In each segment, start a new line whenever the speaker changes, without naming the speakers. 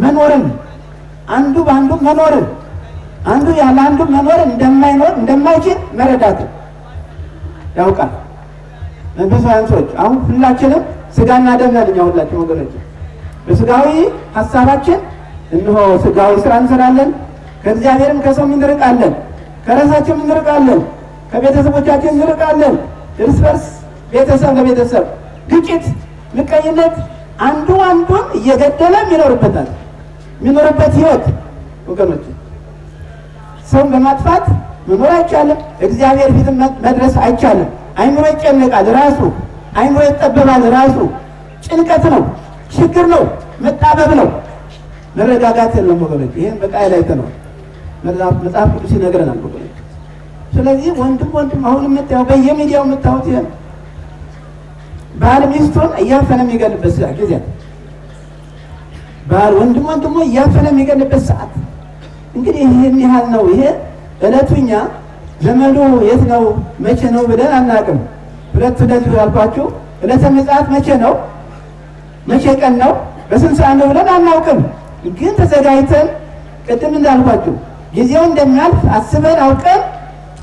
መኖርን አንዱ በአንዱ መኖርን አንዱ ያለ አንዱ መኖር እንደማይኖር እንደማይችል መረዳት ያውቃል። መንፈሳውያን ሰዎች አሁን ሁላችንም ስጋና ደም ነን። ሁላችን ወገኖች በስጋዊ ሐሳባችን እንሆ ስጋዊ ስራ እንሰራለን። ከእግዚአብሔርም ከሰው እንርቃለን፣ ከራሳችን እንርቃለን፣ ከቤተሰቦቻችን እንርቃለን። እርስ በርስ ቤተሰብ ለቤተሰብ ግጭት፣ ምቀኝነት አንዱ አንዱን እየገደለ የሚኖርበት ህይወት ወገኖች ሰውን በማጥፋት መኖር አይቻልም። እግዚአብሔር ፊት መድረስ አይቻልም። አይምሮ ይጨነቃል፣ ራሱ አይምሮ ይጠበባል፣ ራሱ ጭንቀት ነው፣ ችግር ነው፣ መጣበብ ነው፣ መረጋጋት የለም ወገኖች። ይሄን በቃል ላይ ተነው መጽሐፍ ቅዱስ ይነግረናል ወገኖች። ስለዚህ ወንድም አሁን የምታየው በየሚዲያው የምታዩት ይሄን ባል ሚስቱን እያፈነ የሚገልበት ጊዜ ባል ወንድሙ እያፈነ የሚገልበት ሰዓት እንግዲህ ይሄን ያህል ነው። ይሄ እለቱኛ ዘመኑ የት ነው መቼ ነው ብለን አናውቅም። ሁለት ያልኳችሁ እለተ ምጽአት መቼ ነው መቼ ቀን ነው በስንት ሰዓት ነው ብለን አናውቅም። ግን ተዘጋጅተን ቅድም እንዳልኳችሁ ጊዜው እንደሚያልፍ አስበን አውቀን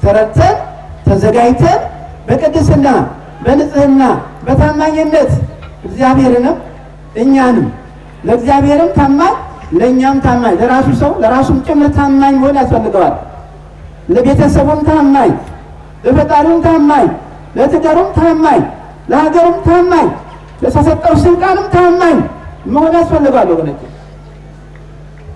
ተረድተን ተዘጋጅተን በቅድስና በንጽህና በታማኝነት እግዚአብሔርንም እኛንም ለእግዚአብሔርም ታማኝ ለእኛም ታማኝ ለራሱ ሰው ለራሱም ጭምር ታማኝ መሆን ያስፈልገዋል። ለቤተሰቡም ታማኝ፣ ለፈጣሪውም ታማኝ፣ ለትዳሩም ታማኝ፣ ለሀገሩም ታማኝ፣ ለተሰጠው ስልጣንም ታማኝ መሆን ያስፈልገዋል ወገኖች።